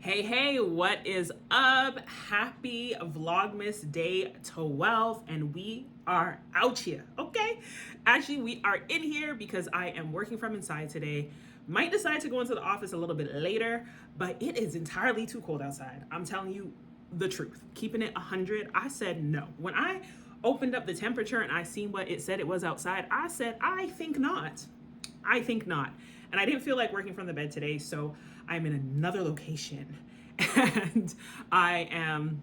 Hey, what is up? Happy Vlogmas day 12, and we are out here, okay? Actually, we are in here because I am working from inside today. Might decide to go into the office a little bit later, but it is entirely too cold outside. I'm telling you the truth. Keeping it 100, I said no. When I opened up the temperature and I seen what it said it was outside, I said, I think not. And I didn't feel like working from the bed today, so I'm in another location. And I am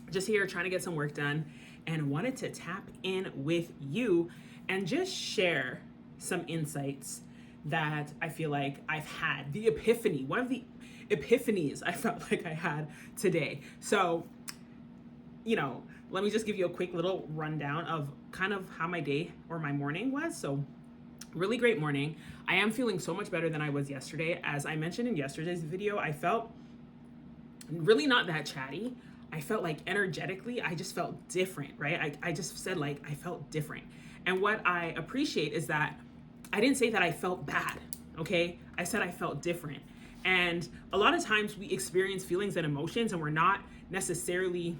just here trying to get some work done and wanted to tap in with you and just share some insights that I feel like I've had. The epiphany, one of the epiphanies I felt like I had today. So, let me just give you a quick little rundown of kind of how my day or my morning was. So, really great morning. I am feeling so much better than I was yesterday. As I mentioned in yesterday's video, I felt really not that chatty. I felt like energetically, I just felt different, right? I just said like I felt different. And what I appreciate is that I didn't say that I felt bad, okay? I said I felt different. And a lot of times we experience feelings and emotions and we're not necessarily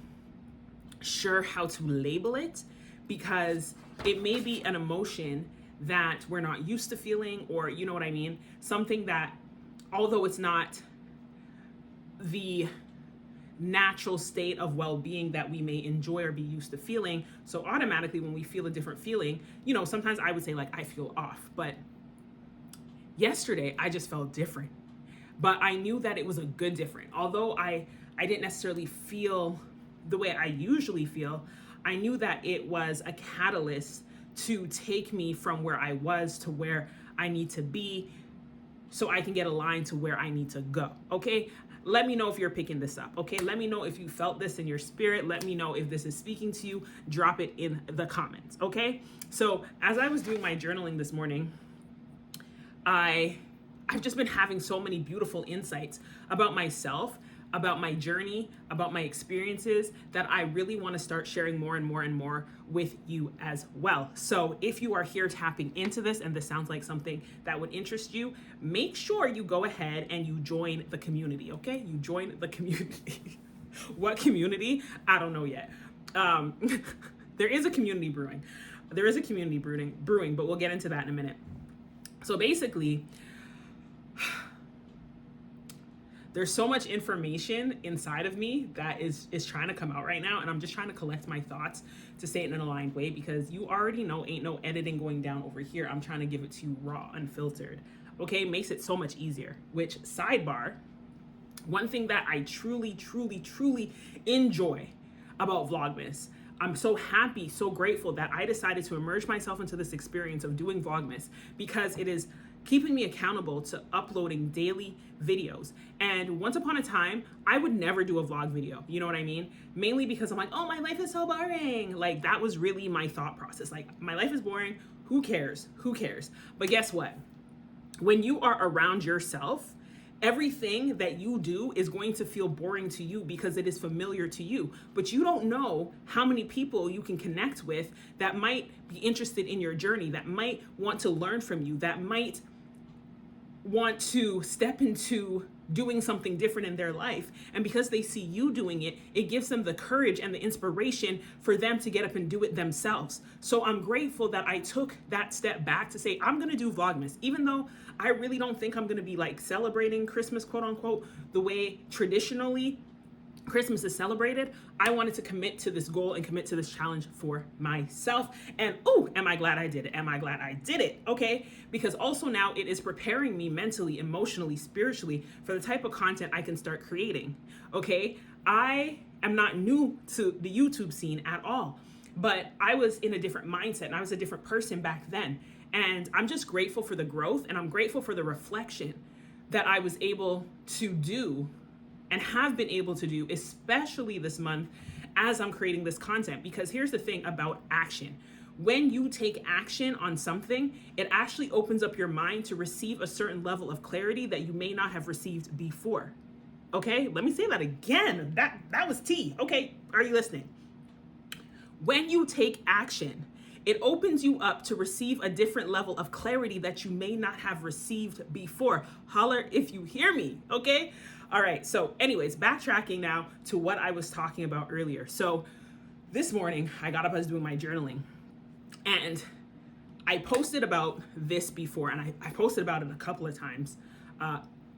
sure how to label it because it may be an emotion that we're not used to feeling, or you know what I mean? Something that, although it's not the natural state of well-being that we may enjoy or be used to feeling, so automatically when we feel a different feeling, sometimes I would say like I feel off, but yesterday I just felt different. But I knew that it was a good different. Although I didn't necessarily feel the way I usually feel, I knew that it was a catalyst to take me from where I was to where I need to be so I can get aligned to where I need to go, okay? Let me know if you're picking this up, okay? Let me know if you felt this in your spirit. Let me know if this is speaking to you. Drop it in the comments, okay? So as I was doing my journaling this morning, I've just been having so many beautiful insights about myself, about my journey, about my experiences that I really want to start sharing more and more and more with you as well. So if you are here tapping into this and this sounds like something that would interest you, make sure you go ahead and you join the community, okay? You join the community. What community? I don't know yet. There is a community brewing. There is a community brewing, but we'll get into that in a minute. So basically, there's so much information inside of me that is trying to come out right now. And I'm just trying to collect my thoughts to say it in an aligned way because you already know ain't no editing going down over here. I'm trying to give it to you raw, unfiltered. Okay, makes it so much easier. Which, sidebar, one thing that I truly enjoy about Vlogmas, I'm so happy, so grateful that I decided to immerse myself into this experience of doing Vlogmas because it is keeping me accountable to uploading daily videos. And once upon a time, I would never do a vlog video. You know what I mean? Mainly because I'm like, oh, my life is so boring. Like that was really my thought process. Like my life is boring. Who cares? But guess what? When you are around yourself, everything that you do is going to feel boring to you because it is familiar to you. But you don't know how many people you can connect with that might be interested in your journey, that might want to learn from you, that might want to step into doing something different in their life. And because they see you doing it, it gives them the courage and the inspiration for them to get up and do it themselves. So I'm grateful that I took that step back to say, I'm going to do Vlogmas, even though I really don't think I'm going to be like celebrating Christmas, quote unquote, the way traditionally Christmas is celebrated. I wanted to commit to this goal and commit to this challenge for myself. And am I glad I did it? Okay. Because also now it is preparing me mentally, emotionally, spiritually for the type of content I can start creating. Okay. I am not new to the YouTube scene at all, but I was in a different mindset and I was a different person back then. And I'm just grateful for the growth and I'm grateful for the reflection that I was able to do and have been able to do, especially this month as I'm creating this content. Because here's the thing about action. When you take action on something, it actually opens up your mind to receive a certain level of clarity that you may not have received before. Okay, let me say that again. That was tea. Okay, are you listening? When you take action, It opens you up to receive a different level of clarity that you may not have received before. Holler if you hear me, okay? All right, so anyways, backtracking now to what I was talking about earlier. So this morning, I got up, I was doing my journaling, and I posted about this before, and I posted about it a couple of times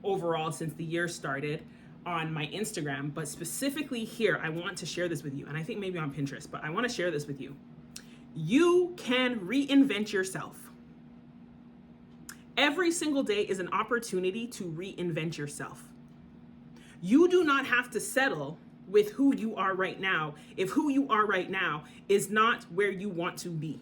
overall since the year started on my Instagram, but specifically here, I want to share this with you, and I think maybe on Pinterest, but I want to share this with you. You can reinvent yourself. Every single day is an opportunity to reinvent yourself. You do not have to settle with who you are right now if who you are right now is not where you want to be.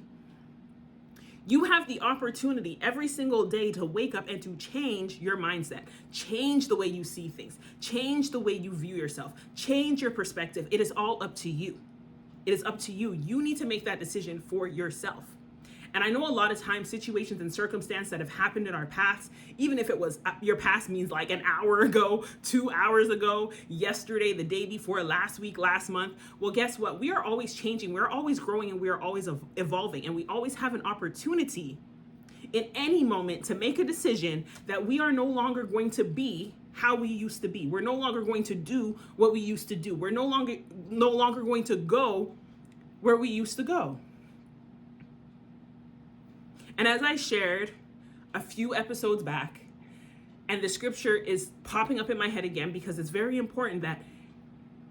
You have the opportunity every single day to wake up and to change your mindset, change the way you see things, change the way you view yourself, change your perspective. It is all up to you. It is up to you. You need to make that decision for yourself. And I know a lot of times situations and circumstances that have happened in our past, even if it was your past means like an hour ago, 2 hours ago, yesterday, the day before, last week, last month. Well, guess what? We are always changing. We're always growing, and we are always evolving. And we always have an opportunity in any moment to make a decision that we are no longer going to be how we used to be. We're no longer going to do what we used to do. We're no longer going to go where we used to go. And as I shared a few episodes back, and the scripture is popping up in my head again because it's very important that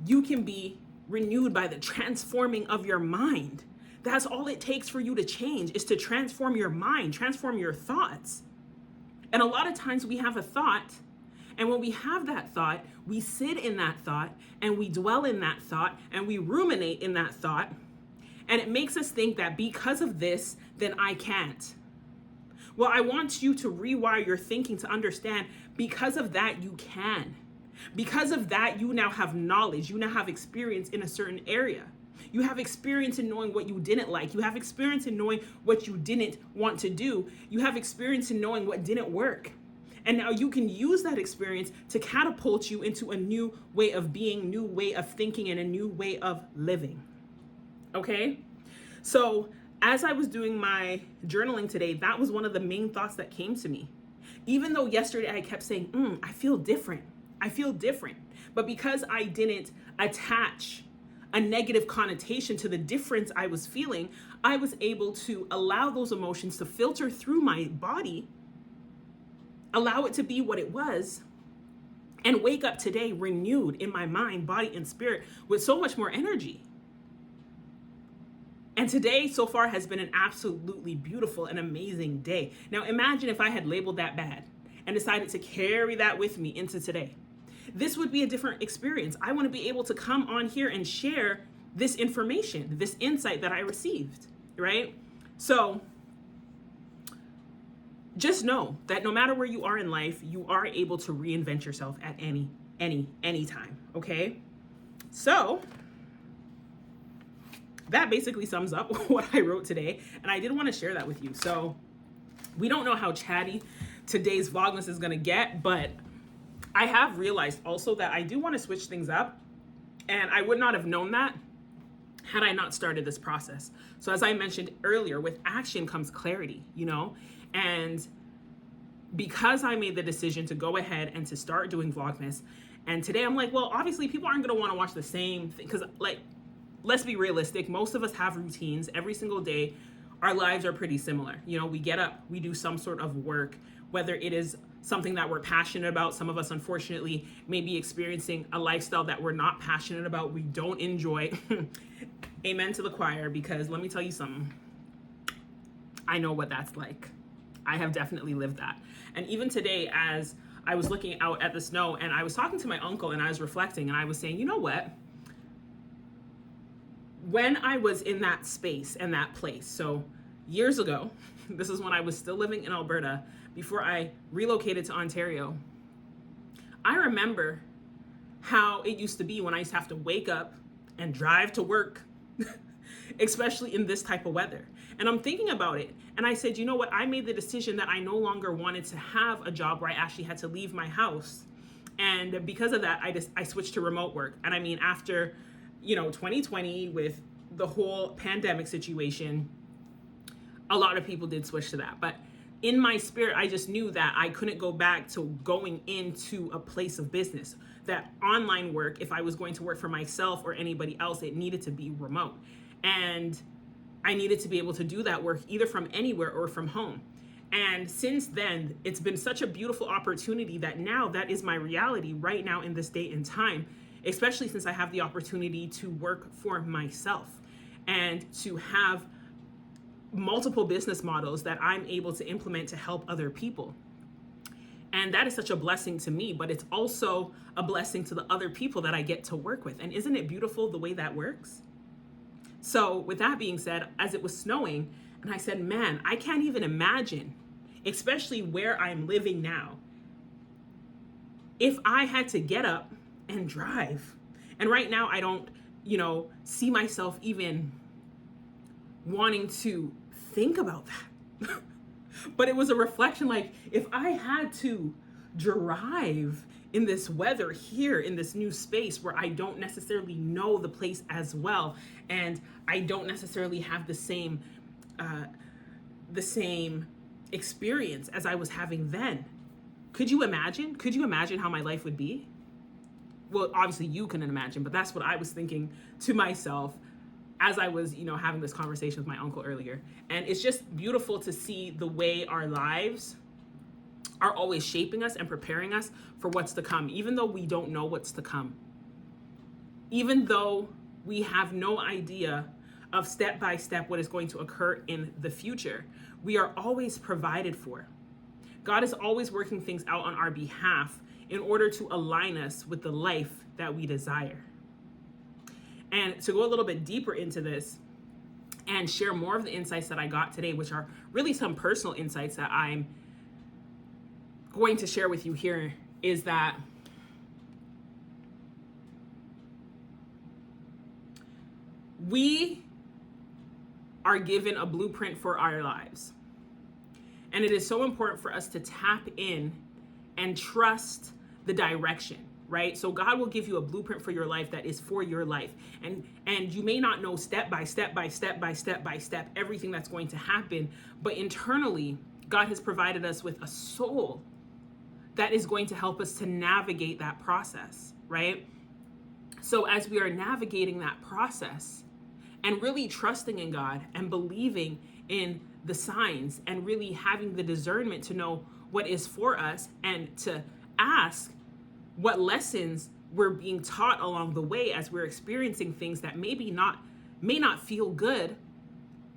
you can be renewed by the transforming of your mind. That's all it takes for you to change, is to transform your mind, transform your thoughts. And a lot of times we have a thought, and when we have that thought, we sit in that thought, and we dwell in that thought, and we ruminate in that thought. And it makes us think that because of this, then I can't. Well, I want you to rewire your thinking to understand because of that, you can. Because of that, you now have knowledge. You now have experience in a certain area. You have experience in knowing what you didn't like. You have experience in knowing what you didn't want to do. You have experience in knowing what didn't work. And now you can use that experience to catapult you into a new way of being, new way of thinking, and a new way of living. Okay? So as I was doing my journaling today, that was one of the main thoughts that came to me. Even though yesterday I kept saying, I feel different. I feel different. But because I didn't attach a negative connotation to the difference I was feeling, I was able to allow those emotions to filter through my body, allow it to be what it was, and wake up today renewed in my mind, body, and spirit with so much more energy. And today so far has been an absolutely beautiful and amazing day. Now imagine if I had labeled that bad and decided to carry that with me into today. This would be a different experience. I want to be able to come on here and share this information, this insight that I received, right? So just know that no matter where you are in life, you are able to reinvent yourself at any time, okay? So that basically sums up what I wrote today, and I did want to share that with you. So we don't know how chatty today's Vlogmas is going to get, but I have realized also that I do want to switch things up, and I would not have known that had I not started this process. So as I mentioned earlier, with action comes clarity, and because I made the decision to go ahead and to start doing Vlogmas, and today I'm like, well, obviously people aren't going to want to watch the same thing, because let's be realistic. Most of us have routines every single day. Our lives are pretty similar. We get up, we do some sort of work, whether it is something that we're passionate about. Some of us, unfortunately, may be experiencing a lifestyle that we're not passionate about, we don't enjoy. Amen to the choir, because let me tell you something. I know what that's like. I have definitely lived that. And even today, as I was looking out at the snow, and I was talking to my uncle, and I was reflecting, and I was saying, you know what? When I was in that space and that place, so years ago, this is when I was still living in Alberta, before I relocated to Ontario, I remember how it used to be when I used to have to wake up and drive to work, especially in this type of weather. And I'm thinking about it, and I said, you know what? I made the decision that I no longer wanted to have a job where I actually had to leave my house. And because of that, I switched to remote work. And I mean, after 2020 with the whole pandemic situation, a lot of people did switch to that. But in my spirit, I just knew that I couldn't go back to going into a place of business. That online work, if I was going to work for myself or anybody else, it needed to be remote. And I needed to be able to do that work either from anywhere or from home. And since then, it's been such a beautiful opportunity that now that is my reality right now in this date and time, especially since I have the opportunity to work for myself and to have multiple business models that I'm able to implement to help other people. And that is such a blessing to me, but it's also a blessing to the other people that I get to work with. And isn't it beautiful the way that works? So with that being said, as it was snowing, and I said, man, I can't even imagine, especially where I'm living now, if I had to get up and drive. And right now I don't, see myself even wanting to think about that. But it was a reflection, like if I had to drive in this weather here in this new space where I don't necessarily know the place as well, and I don't necessarily have the same experience as I was having then. Could you imagine? Could you imagine how my life would be? Well, obviously you couldn't imagine, but that's what I was thinking to myself as I was, having this conversation with my uncle earlier. And it's just beautiful to see the way our lives are always shaping us and preparing us for what's to come, even though we don't know what's to come. Even though we have no idea of step by step what is going to occur in the future, we are always provided for. God is always working things out on our behalf in order to align us with the life that we desire. And to go a little bit deeper into this and share more of the insights that I got today, which are really some personal insights that I'm going to share with you here, is that we are given a blueprint for our lives. And it is so important for us to tap in and trust the direction, right? So God will give you a blueprint for your life that is for your life. And you may not know step by step everything that's going to happen, but internally, God has provided us with a soul that is going to help us to navigate that process, right? So as we are navigating that process and really trusting in God and believing in the signs and really having the discernment to know what is for us and to ask what lessons we're being taught along the way as we're experiencing things that may not feel good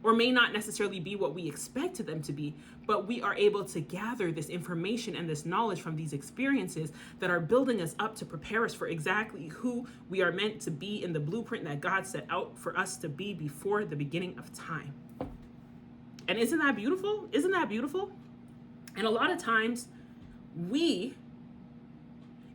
or may not necessarily be what we expected them to be, but we are able to gather this information and this knowledge from these experiences that are building us up to prepare us for exactly who we are meant to be in the blueprint that God set out for us to be before the beginning of time. And isn't that beautiful? Isn't that beautiful? And a lot of times we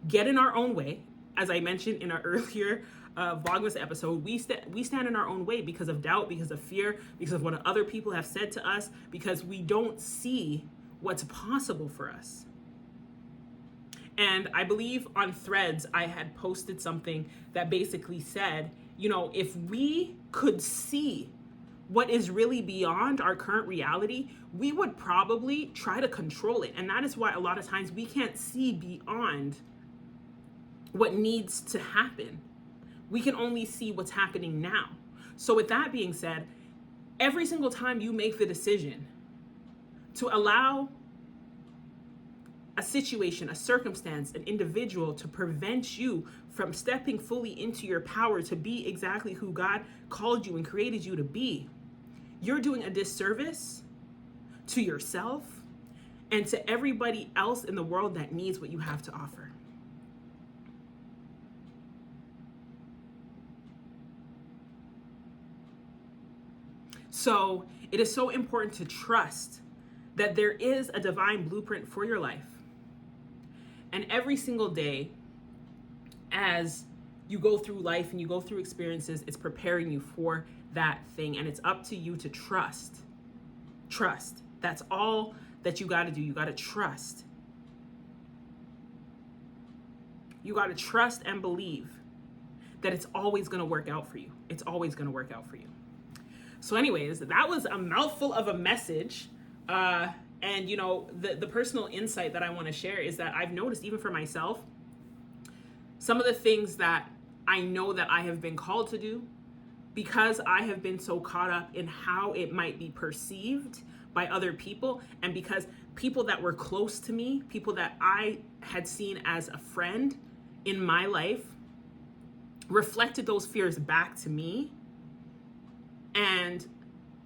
get in our own way. As I mentioned in our earlier Vlogmas episode, we stand in our own way because of doubt, because of fear, because of what other people have said to us, because we don't see what's possible for us. And I believe on Threads, I had posted something that basically said, if we could see what is really beyond our current reality, we would probably try to control it. And that is why a lot of times we can't see beyond what needs to happen. We can only see what's happening now. So with that being said, every single time you make the decision to allow a situation, a circumstance, an individual to prevent you from stepping fully into your power to be exactly who God called you and created you to be, you're doing a disservice to yourself and to everybody else in the world that needs what you have to offer. So it is so important to trust that there is a divine blueprint for your life. And every single day, as you go through life and you go through experiences, it's preparing you for that thing. And it's up to you to trust. Trust. That's all that you got to do. You got to trust. You got to trust and believe that it's always going to work out for you. It's always going to work out for you. So anyways, that was a mouthful of a message. And you know, the personal insight that I want to share is that I've noticed, even for myself, some of the things that I know that I have been called to do, because I have been so caught up in how it might be perceived by other people, and because people that were close to me, people that I had seen as a friend in my life, reflected those fears back to me. And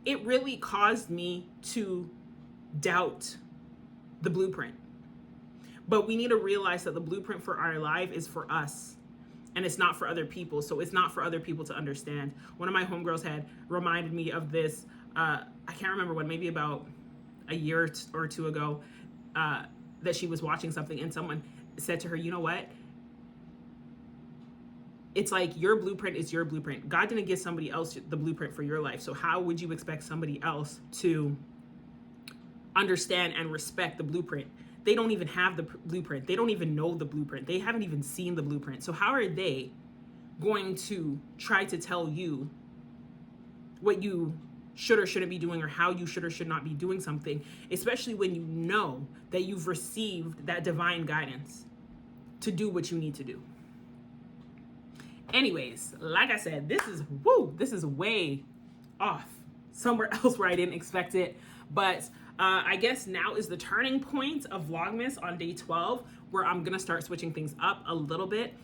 it really caused me to doubt the blueprint. But we need to realize that the blueprint for our life is for us, and it's not for other people. So it's not for other people to understand. One of my homegirls had reminded me of this, I can't remember when, maybe about a year or two ago, that she was watching something and someone said to her, you know what? It's like your blueprint is your blueprint. God didn't give somebody else the blueprint for your life. So how would you expect somebody else to understand and respect the blueprint? They don't even have the blueprint. They don't even know the blueprint. They haven't even seen the blueprint. So how are they going to try to tell you what you should or shouldn't be doing, or how you should or should not be doing something, especially when you know that you've received that divine guidance to do what you need to do? Anyways, like I said, this is way off, somewhere else where I didn't expect it. But I guess now is the turning point of Vlogmas on day 12, where I'm gonna start switching things up a little bit,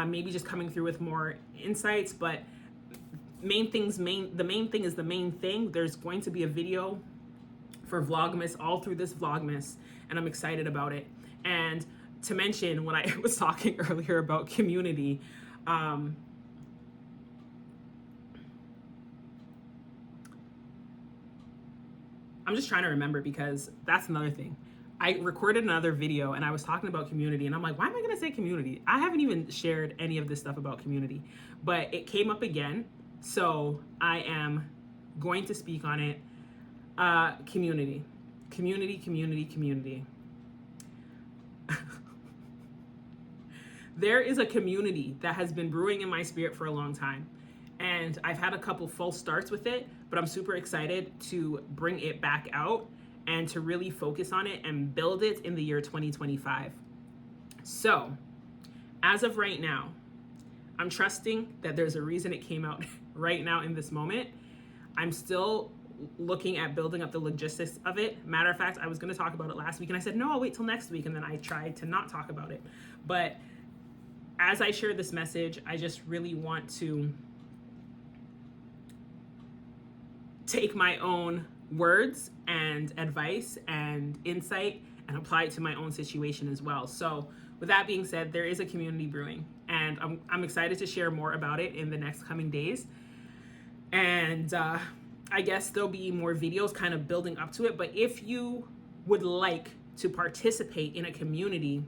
maybe just coming through with more insights. But the main thing is the main thing. There's going to be a video for Vlogmas all through this Vlogmas, and I'm excited about it. And to mention, when I was talking earlier about community, I'm just trying to remember, because that's another thing. I recorded another video and I was talking about community, and I'm like, why am I going to say community? I haven't even shared any of this stuff about community, but it came up again. So I am going to speak on it. Community. There is a community that has been brewing in my spirit for a long time. And I've had a couple false starts with it, but I'm super excited to bring it back out and to really focus on it and build it in the year 2025. So, as of right now, I'm trusting that there's a reason it came out right now in this moment. I'm still looking at building up the logistics of it. Matter of fact, I was going to talk about it last week, and I said, no, I'll wait till next week. And then I tried to not talk about it. But as I share this message, I just really want to take my own words and advice and insight and apply it to my own situation as well. So with that being said, there is a community brewing, and I'm excited to share more about it in the next coming days. And I guess there'll be more videos kind of building up to it. But if you would like to participate in a community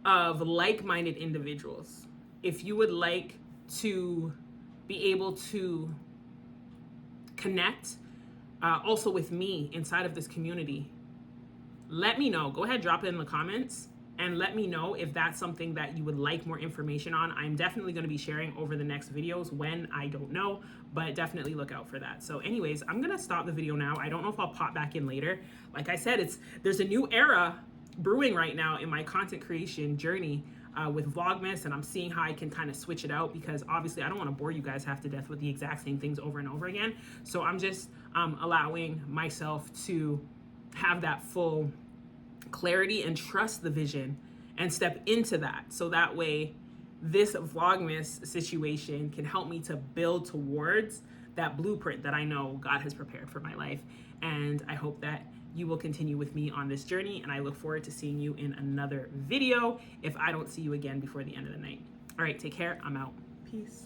of like-minded individuals, if you would like to be able to connect also with me inside of this community, let me know. Go ahead, drop it in the comments and let me know if that's something that you would like more information on. I'm definitely going to be sharing over the next videos. When, I don't know, but definitely look out for that. So anyways, I'm going to stop the video now. I don't know if I'll pop back in later. Like I said, there's a new era brewing right now in my content creation journey with Vlogmas, and I'm seeing how I can kind of switch it out, because obviously I don't want to bore you guys half to death with the exact same things over and over again. So I'm just allowing myself to have that full clarity and trust the vision and step into that. So that way this Vlogmas situation can help me to build towards that blueprint that I know God has prepared for my life. And I hope that you will continue with me on this journey, and I look forward to seeing you in another video if I don't see you again before the end of the night. All right, take care. I'm out. Peace.